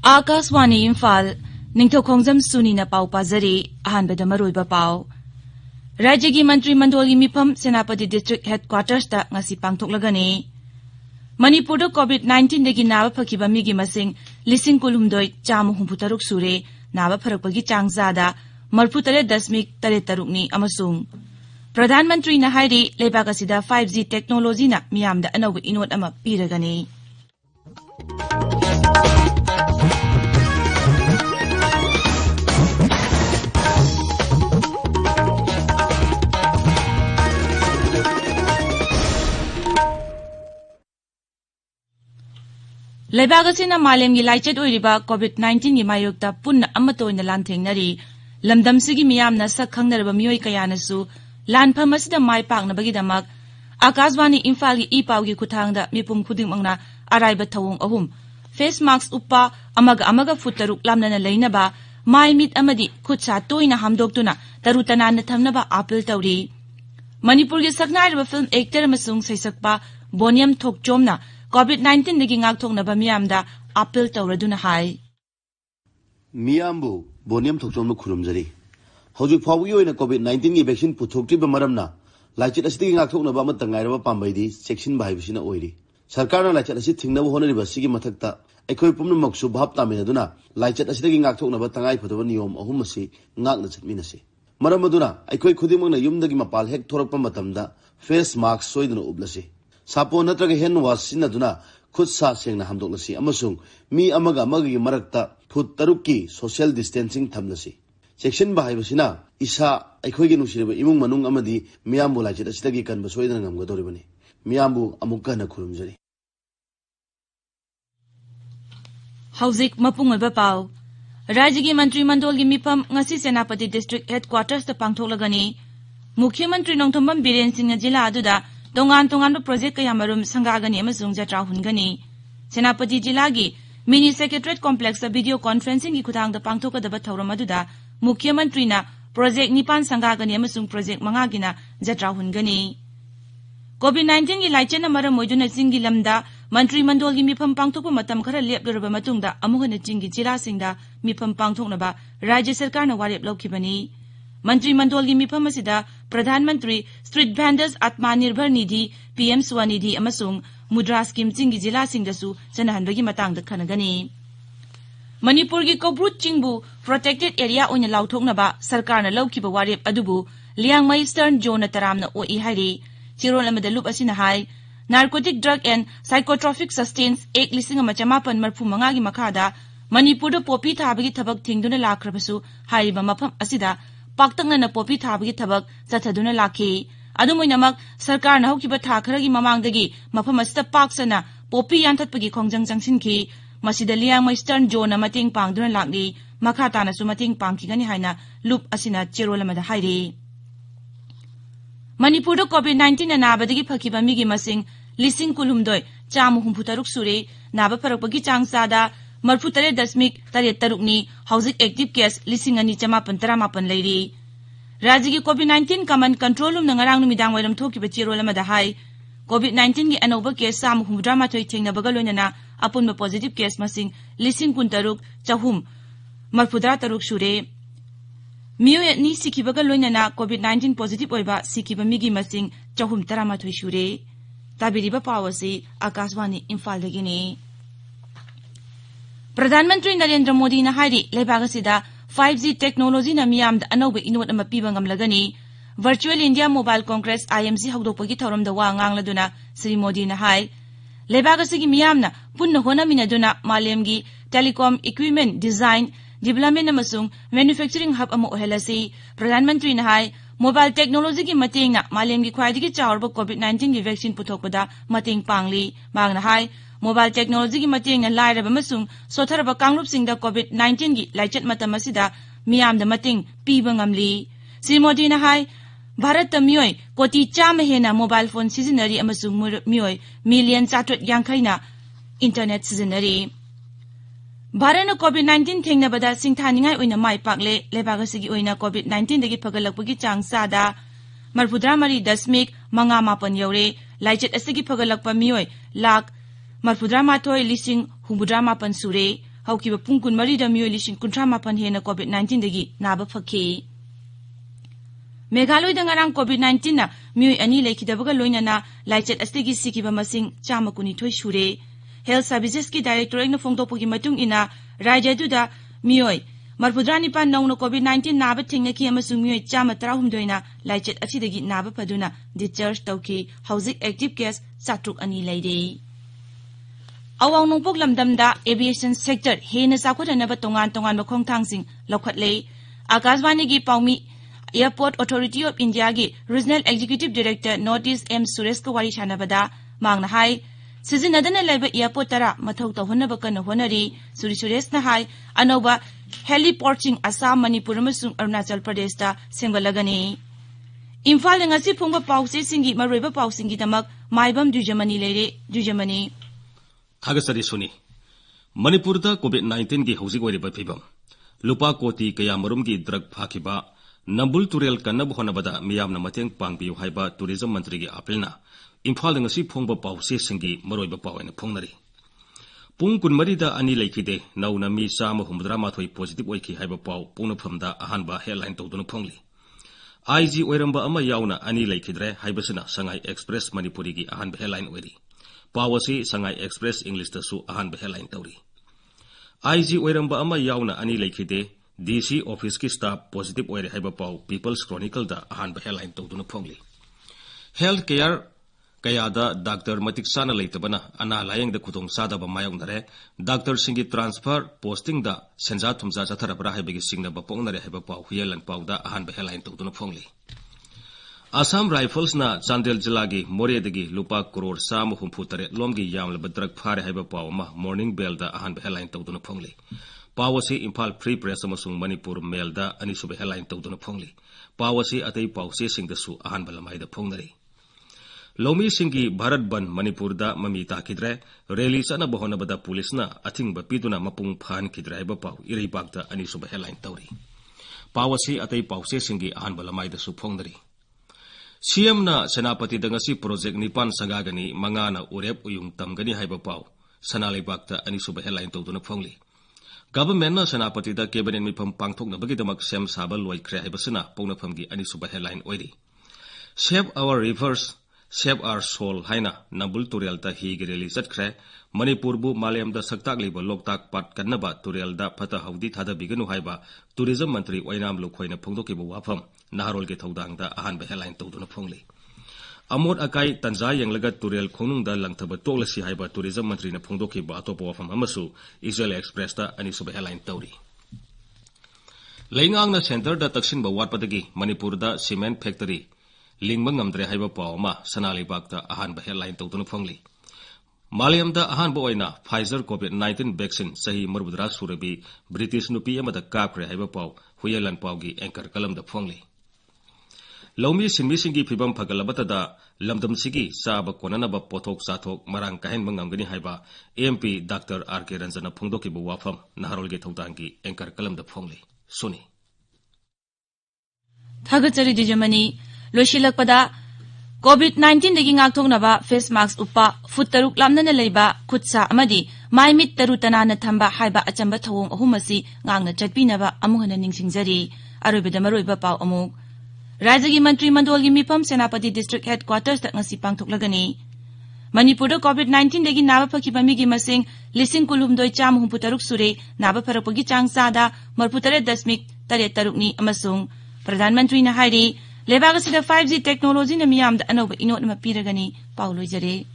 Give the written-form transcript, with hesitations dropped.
Akaswani Imphal Ningthoukhongjam Suni na pau pazari ahanbada maroiba pau Rajya gi Mantri Mandol gi mifam Senapati District Headquarters ta ngasi pangthoklagani Manipur da COVID-19 dagi naba phakiba migi masing lising kulumdoi chamu humputaruk sure naba pharakpagi changzada marputare dasmik tare tarukni amasung Pradhan Mantri na hairi leibak asida 5G technology na miyamda anawga inot ama piragani Leibagasina malem gi laichet oiriba COVID-19 gi mayokta punna amatoina lanthengnari lamdam sigi miyamna sak khangnerba miyoi kayanasu lanpham asida mai paknabagi damak Akaswani Imphal gi ipaw gi kuthangda mipum khudingmangna araiba thawung ahum face mask uppa amaga futaruk lamnana leinaba mai mit amadi khutsa toina hamdoktuna tarutana na thamnaba appeal tawri Manipur gi saknairba film actor amasung saisakpa Boniam Thokchomna COVID-19 dagi ngakthoknaba miyamda appeal tawraduna hai Miyambu Boniam Thokchomna khurumjari Hojik phawgi oina COVID-19 gi vaccine puthoktriba maramna laichit asidi ngakthoknaba amatangairaba pambaidi section baibisina oiri sarkarna laichit asi thingnaba honariba sigi mathakta aikhoi pumnamaksu bhap taminaduna laichit asidagi ngakthoknaba tangai phadaba niyom ahum asi ngakna chatminase maramaduna aikhoi khudimangna yumdagi mapal hek thorakpa matamda face mask soiduna ublasi sapo natraga hand wash sinaduna khud sa sengna hamdoklasi amasung mi amaga gi marakta phut tarukki social distancing thamlasi section bahaibasina isa aikhoigi nusiriba imung manung amadi miyambu laichit asidagi kanba soidana ngamgadoribani miyambu amukka na khurumjari Hauzik mapungoiba pau Rajya gi Mantri Mandol gi mifam ngasi Senapati District Headquarters ta pangthoklagani Mukhya Mantri Nongthombam Biren Singh jila aduda tongan project kayamarum sangagani amasung jatra hungani Senapati jila gi mini secretariat complex ta video conferencing gi khudangda pangthokadaba thauram aduda Mukhya Mantri na project nipan sangagani amasung project mangagina jatra hungani COVID-19 gi laichena maram moiduna singi lamda Mantri Mandol gi mifam pangthokpa matam khara lepluraba matungda amuhana jingi jila singda mifam pangthoknaba Rajya Sarkar na warep lokhibani Mantri Mandol gi mifam asida Pradhan Mantri Street Vendors Atmanirbhar Nidhi PM Swanidhi amasung Mudra Scheme jingi jila singdasu sanahanbagi matangda khanagani Manipur gi Kobrut Chingbu protected area oina lauthoknaba sarkarna lawkiba warep adubu Liangmai Eastern Zone taramna oi hairi Chirol amada lup asina hai Narcotic Drug and Psychotropic Substance 1,545 gi makhada Manipur da popi thabagi thabak thingduna lakhrabasu hariba mafam asida paktangna na popi thabagi thabak chathaduna lakhi adumoinamak sarkar na hokiba tha kharagi mamangdagi mafam asida paksana popi yanthatpagi khongjang jangsinki masida liang Eastern Zone mating pangduna lakni makhata na su mating pangkigani haina lup asina cherolamada hairi Manipur da COVID-19 na nabadagi phakiba migi masing lising kulumdoi chamu humputaruk sure naba pharakpagi changsada marputare dasmik tare tarukni hauzik active case lising ani chamapan taramapan leiri Rajya gi COVID-19 command control room na ngarang numidang wairam thokiba cherolamada hai COVID-19 gi anoba case samu humdrama thoi thengnabaga loinana apunba positive case masing lising kuntaruk chahum marpudra taruk sure Miyo ni sikibaga loinana COVID-19 positive oiba sikiba migi masing chahum tarama thoi shure tabiriba pawasi Akaswani Imphal dagini Pradhan Mantri Narendra Modi na hairi leibagasida 5G technology na miyamda anawba inot ama piba ngamlagani Virtual India Mobile Congress IMC hawdokpagi thauramda wa ngangladuna Sri Modi na hai leibagasigi miyamna punna honaminaduna malemgi telecom equipment design development amasung manufacturing hub ama ohelasi Pradhan Mantri na hai mobile technology gi matengna malemgi khwaidigi chawarba COVID-19 gi vaccine puthokpada mateng pangli magna hai mobile technology gi matengna lairaba amasung sotharaba kanglupsingda COVID-19 gi laichat matam asida miyamda mateng piba ngamli Sri Modi na hai Bharat ta miyoi koti chama hena mobile phone seasonary amasung miyoi million chatot yankhaina internet seasonary Bharana COVID-19 thengnabada singthaningai oina mai pakle lebagasigi oina COVID-19 dagi phagalakpagi changsada marpudra mari dasmik manga mapan yaure laichet asigi phagalakpa miyoi lakh marpudra mathoi lising humudra mapan sure haukiba pung kun mari da miyoi lishin kuntra mapan hena COVID-19 dagi naba phaki. Meghaloi da ngarang COVID-19 na miyoi ani laikhidabaga loinana laichet astigi sikiba masing chama kunithoi shure. Health Services ki Directorate na phongtokpagi matung ina rajya duda miyoi marpudrani pan nongna COVID-19 naba thingnaki amasung miyoi chama 13 na laichet asidagi naba paduna discharge tauki housing active case satruk ani laide. Awang nongpok lamdamda aviation sector hena sakwatanaba tongan makhongthangsing lokhatlei. Akashvani gi paumi Airport Authority of India gi Regional Executive Director Notice M Suresh ka wari sanabada mangna hai Sizinadana laiba airport tara mathau tawhonaba kana honari Suri Suresh na hai anoba heliporting Assam Manipur amasung Arunachal Pradesh ta sengbalagani. Imphal ngasi phungba pause singi maroiba pausingi tamak Maibam Dwijamani leire Dwijamani Thagasari Suni Manipur da COVID-19 gi hauzik wariba phibam lupa koti kaya marum gi drug phakiba Nambul Turel Kanab Honabada Miyamna Mateng Pangbi Haiba Tourism Mantri gi apilna Imphal ngasi phongba pause singi maroiba pawena phongnari Pung kun marida ani laikide nauna mi sama humdra mathoi positive oiki haiba paw pungna phamda ahanba headline tawduna phongli IG oiramba ama yauna ani laikidre haibasina Sangai Express Manipuri gi ahanba headline oiri pawasi Sangai Express English tasu ahanba headline tawri IG oiramba ama yauna ani laikide DC office ki staff positive oire haiba paw People's Chronicle da ahanba headline tawduna phongli Healthcare Kayada Dr. Matik Sana Laitabana Ana Layang the Kutong Sada Mayong Nare, Dr. Singi transfer posting da Senza Tumza Zatarabra Habig Singna Bapong Nare Habapau, Hiel and Pauda, Han Beheline Totuna Pongli. Assam Rifles na Chandel Jilagi, Moredegi, Lupa Kuror, Sam Humputare, Lomgi Yam, Badrak Pare Habapau, Morning Bell da Han Beheline Totuna Pongli. Pawasi Imphal Free Press Amasung Manipur Mail da Anisu Beheline Totuna Pongli. Pawasi Atay Pau Sing the Su Ahan Balamai the Pongari. Lomi Singi Bharat Ban Manipur da Mamita Kidre, Rally Sana Bohonabada Police na Ating Bapiduna Mapung Pan Kidre Bapau, Iribagda Anisuba Headline Tauri. Pawasi Atay Pause Singi Ahan Balamai the Supongari. CM na Senapati Dangasi Project Nipan Sagagani, Mangana Urep Uyung Tamgani Haibapau, Sanali Bagda Anisuba Headline Toduna Pongli. Government na Senapati da Cabinet Mipam Pangtok na Bagidamak Sem Sabal Loy Kre Haibasana, Ponapamgi Anisuba Headline Oidi. Save our rivers. Save our soul haina Nambul Turel da higireli satkre Manipur bu Malayam da saktak liba loktak pat kannaba Turel da phata haudi thada biganu haiba Tourism Mantri Wainam Lokhoina phongdoki bu wafam Naharol ge thodang da ahan be headline tawduna phongli Amod akai tanza yanglaga Turel khonung da langthaba toklasi haiba Tourism Mantri na phongdoki ba atopa wafam amasu Israel Express da ani sub headline tawri Laingang na center da taksin ba watpadagi Manipur da cement factory Lingbang Amdre Haiba Pawma, Sanali Bagda, Ahan Headline Totuna Fongli. Malayam da Ahan Boina, Pfizer COVID-19 vaccine, Sahi Murbudra Surabi, British Nupi Amada Capre Haiba Paw, Huyalan Pawgi, Anchor Kalam the Fongli. Lomi Sinmisingi Pibam Pagalabata da, Lamdam Sigi, Saba Konanaba Potok Satok, Marang Kahen Mangangani Haiba, AMP Dr. R.K. Ranzana Pongdoki Buwafam, Naharol Getaudangi, Anchor Kalam the Fongli. Suni. Thagatari Dwijamani. Loshilakpada COVID-19 dagi ngakthoknaba face mask upa foot taruk lamnana leiba khutsa amadi maimit tarutana na thamba haiba achamba thawong ahumasi ngangna chatpinaba amuhana ningsingjari aroibeda maroiba paw amuk Rajagi Mantri Mandolgi Mipam Senapati District Headquarters ta ngasi pangthoklagani Manipur da COVID-19 dagi naba phakiba migi masing lising kulumdoi cham humputaruk sure naba pharakpagi chang sada marputare dasmik tare tarukni amasung Pradhan Mantri na hairi Lebagasida 5G technology na miyam da anoba inot na mapiragani Paulo Jare.